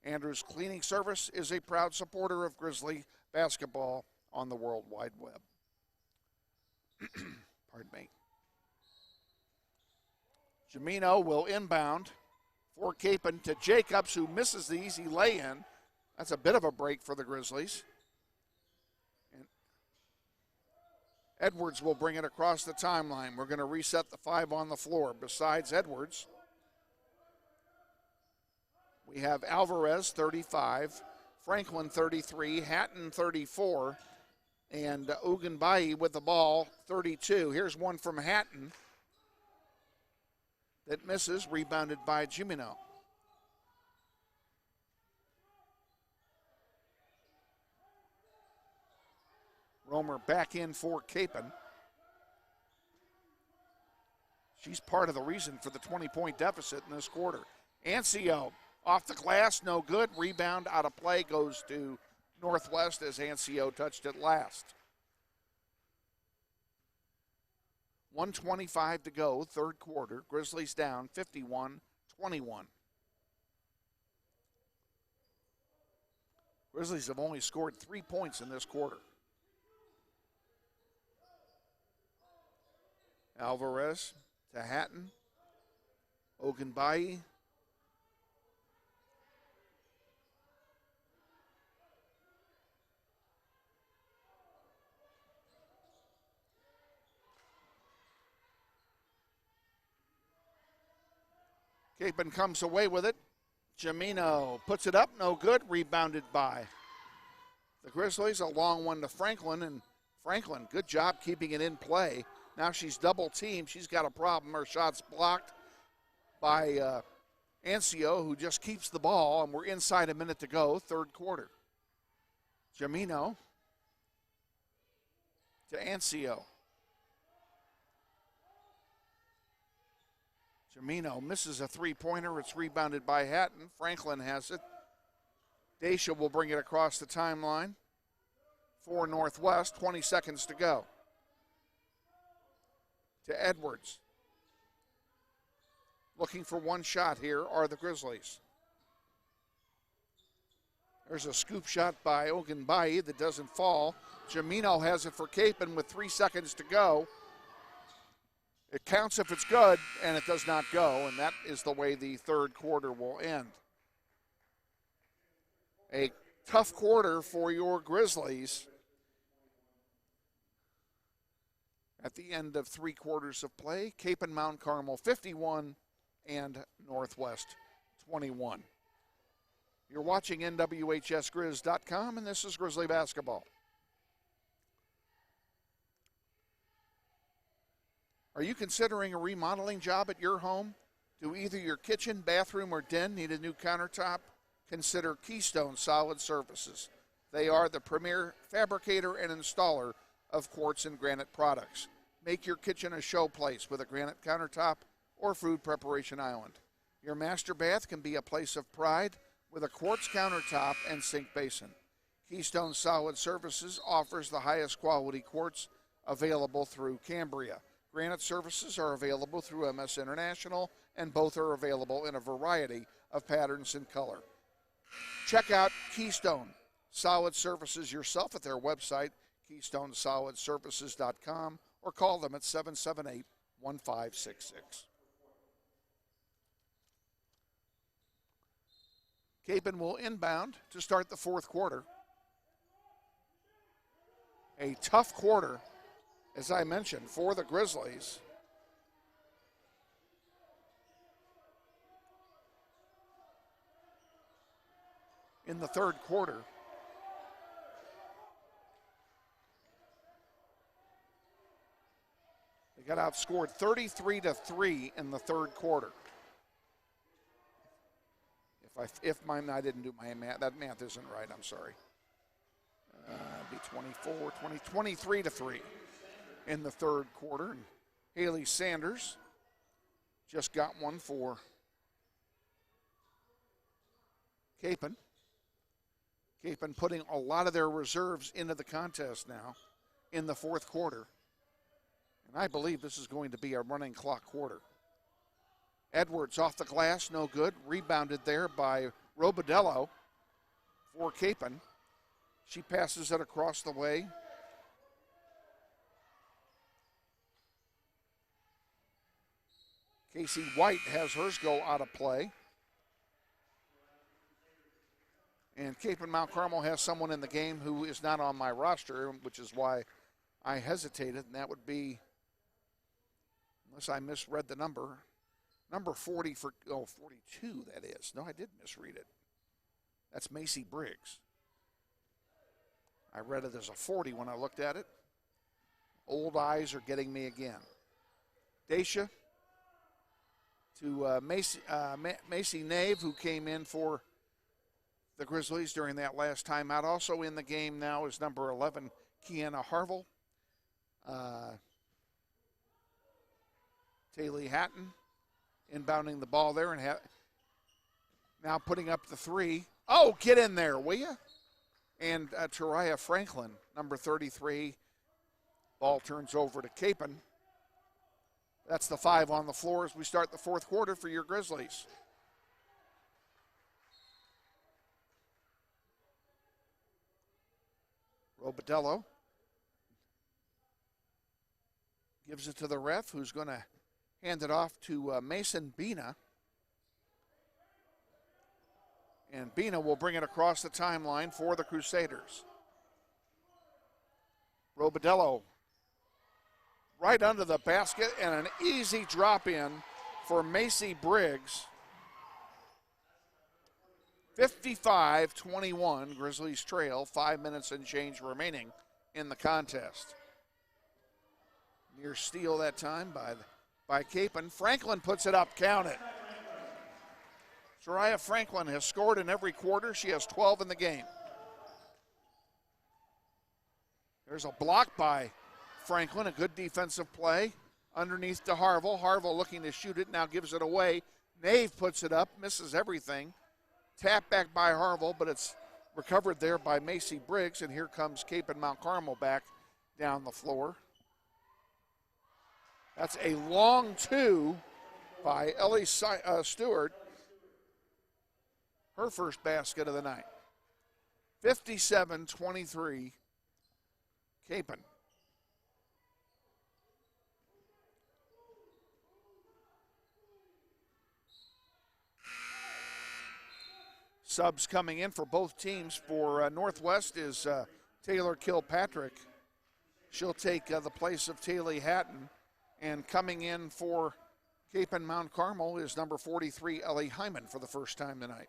Andrews Cleaning Service is a proud supporter of Grizzly basketball on the World Wide Web. Pardon me. Jamino will inbound for Kapaun to Jacobs, who misses the easy lay-in. That's a bit of a break for the Grizzlies. And Edwards will bring it across the timeline. We're going to reset the 5 on the floor. Besides Edwards, we have Alvarez, 35, Franklin, 33, Hatton, 34, and Ugunbayi with the ball, 32. Here's one from Hatton that misses, rebounded by Jamino. Romer back in for Kapaun. She's part of the reason for the 20-point deficit in this quarter. Ancio off the glass, no good. Rebound out of play goes to Northwest as Ancio touched it last. 1:25 to go, third quarter. Grizzlies down 51-21. Grizzlies have only scored 3 points in this quarter. Alvarez to Hatton. Ugunbayi. Kapaun comes away with it. Jamino puts it up, no good. Rebounded by the Grizzlies. A long one to Franklin, and Franklin, good job keeping it in play. Now she's double teamed. She's got a problem. Her shot's blocked by Ancio, who just keeps the ball, and we're inside a minute to go, third quarter. Jamino to Ancio. Jamino misses a three-pointer. It's rebounded by Hatton. Franklin has it. Dacia will bring it across the timeline for Northwest. 20 seconds to go. To Edwards. Looking for one shot here are the Grizzlies. There's a scoop shot by Ugunbayi that doesn't fall. Jamino has it for Kapaun with 3 seconds to go. It counts if it's good, and it does not go, and that is the way the third quarter will end. A tough quarter for your Grizzlies at the end of 3 quarters of play. Kapaun Mount Carmel 51 and Northwest 21. You're watching NWHSGrizz.com, and this is Grizzly Basketball. Are you considering a remodeling job at your home? Do either your kitchen, bathroom, or den need a new countertop? Consider Keystone Solid Surfaces. They are the premier fabricator and installer of quartz and granite products. Make your kitchen a showplace with a granite countertop or food preparation island. Your master bath can be a place of pride with a quartz countertop and sink basin. Keystone Solid Services offers the highest quality quartz available through Cambria. Granite services are available through MS International, and both are available in a variety of patterns and color. Check out Keystone Solid Services yourself at their website, KeystoneSolidServices.com, or call them at 778-1566. Kapaun will inbound to start the fourth quarter. A tough quarter, as I mentioned, for the Grizzlies. In the third quarter, they got outscored 33-3 in the third quarter. I didn't do my math. That math isn't right. I'm sorry. Be 23-3 in the third quarter. And Haley Sanders just got one for Kapaun. Kapaun putting a lot of their reserves into the contest now in the fourth quarter. And I believe this is going to be a running clock quarter. Edwards off the glass, no good. Rebounded there by Robidello for Kapaun. She passes it across the way. Casey White has hers go out of play. And Kapaun Mount Carmel has someone in the game who is not on my roster, which is why I hesitated, and that would be, unless I misread the number 42, that is. No, I did misread it. That's Macy Briggs. I read it as a 40 when I looked at it. Old eyes are getting me again. Dacia to Macy Nave, who came in for the Grizzlies during that last timeout. Also in the game now is number 11, Kiana Harville. Taylor Hatton inbounding the ball there and now putting up the three. Oh, get in there, will you? And Tariah Franklin, number 33. Ball turns over to Kapaun. That's the 5 on the floor as we start the fourth quarter for your Grizzlies. Robidello gives it to the ref, who's going to hand it off to Mason Bina. And Bina will bring it across the timeline for the Crusaders. Robidello right under the basket, and an easy drop in for Macy Briggs. 55-21, Grizzlies trail, 5 minutes and change remaining in the contest. Near steal that time by Kapaun. Franklin puts it up, count it. Tariah Franklin has scored in every quarter. She has 12 in the game. There's a block by Franklin, a good defensive play. Underneath to Harville. Harville looking to shoot it, now gives it away. Nave puts it up, misses everything. Tap back by Harville, but it's recovered there by Macy Briggs, and here comes Kapaun Mount Carmel back down the floor. That's a long two by Ellie Stewart. Her first basket of the night. 57-23, Kapaun. Subs coming in for both teams. For Northwest is Taylor Kilpatrick. She'll take the place of Taylor Hatton. And coming in for Kapaun Mount Carmel is number 43, Ellie Hyman, for the first time tonight.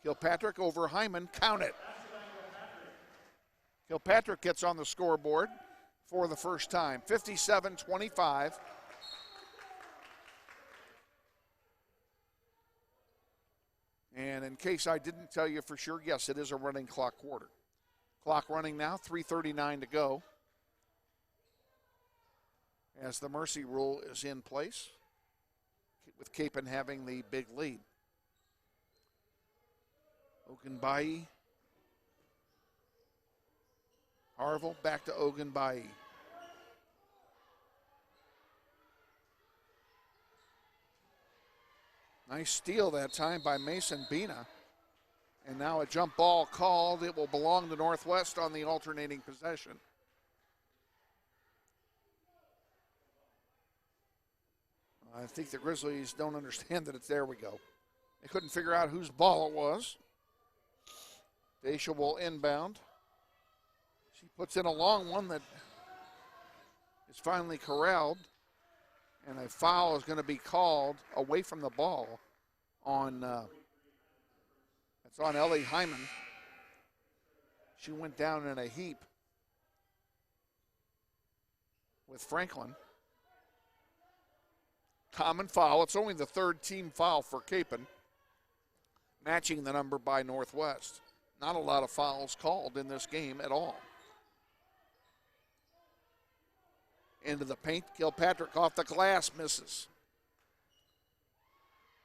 Kilpatrick over Hyman, count it. Kilpatrick gets on the scoreboard for the first time, 57-25. And in case I didn't tell you for sure, yes, it is a running clock quarter. Clock running now, 3:39 to go, as the mercy rule is in place, with Kapaun having the big lead. Ogunbayi. Harville back to Ogunbayi. Nice steal that time by Mason Bina. And now a jump ball called. It will belong to Northwest on the alternating possession. I think the Grizzlies don't understand that it's there we go. They couldn't figure out whose ball it was. Daisha will inbound. She puts in a long one that is finally corralled. And a foul is going to be called away from the ball on, it's on Ellie Hyman. She went down in a heap with Franklin. Common foul. It's only the third team foul for Kapaun, matching the number by Northwest. Not a lot of fouls called in this game at all. Into the paint, Kilpatrick off the glass, misses.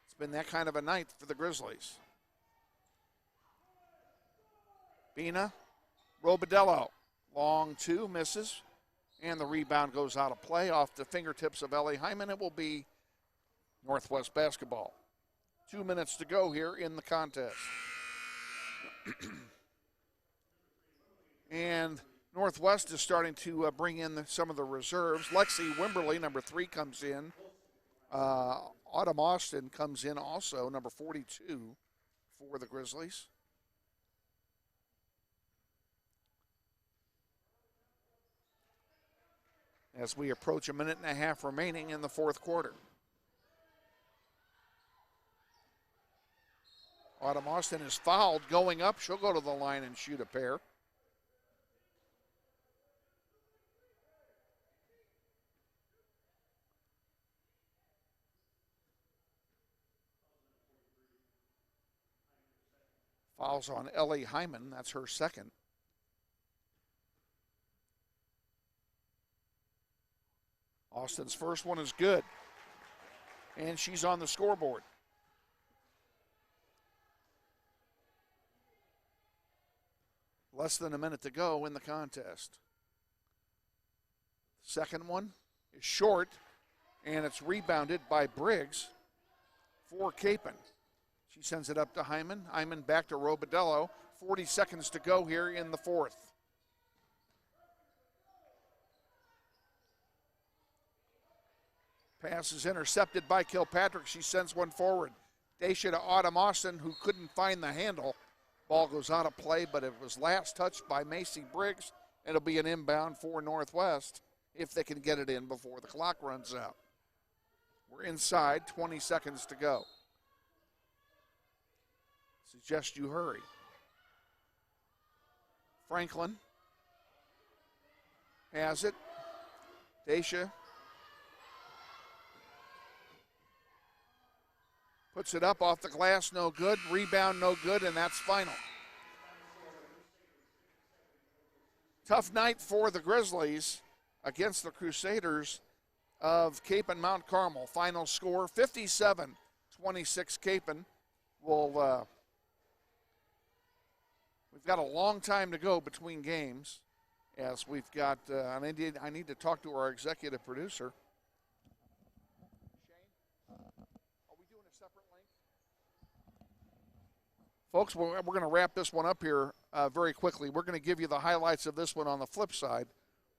It's been that kind of a night for the Grizzlies. Bina, Robidello, long two, misses. And the rebound goes out of play off the fingertips of Ellie Hyman. It will be Northwest basketball. 2 minutes to go here in the contest. And Northwest is starting to bring in some of the reserves. Lexi Wimberly, number 3, comes in. Autumn Austin comes in also, number 42 for the Grizzlies. As we approach a minute and a half remaining in the fourth quarter. Autumn Austin is fouled going up. She'll go to the line and shoot a pair. Fouls on Ellie Hyman. That's her second. Austin's first one is good. And she's on the scoreboard. Less than a minute to go in the contest. Second one is short, and it's rebounded by Briggs for Kapaun. She sends it up to Hyman. Hyman back to Robidello. 40 seconds to go here in the fourth. Pass is intercepted by Kilpatrick. She sends one forward. Daisha to Autumn Austin, who couldn't find the handle. Ball goes out of play, but it was last touched by Macy Briggs. It'll be an inbound for Northwest if they can get it in before the clock runs out. We're inside, 20 seconds to go. Suggest you hurry. Franklin has it. Daisha puts it up off the glass, no good. Rebound, no good, and that's final. Tough night for the Grizzlies against the Crusaders of Kapaun Mount Carmel. Final score, 57-26 Kapaun. We've got a long time to go between games, as we've got, I need to talk to our executive producer. Shane, are we doing a separate link? Folks, we're going to wrap this one up here very quickly. We're going to give you the highlights of this one on the flip side.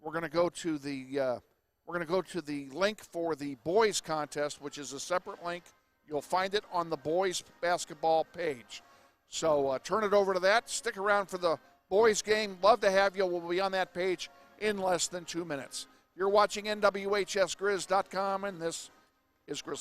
We're going to go to the link for the boys contest, which is a separate link. You'll find it on the boys basketball page. So turn it over to that. Stick around for the boys game. Love to have you. We'll be on that page in less than 2 minutes. You're watching NWHSGrizz.com, and this is Grizzly.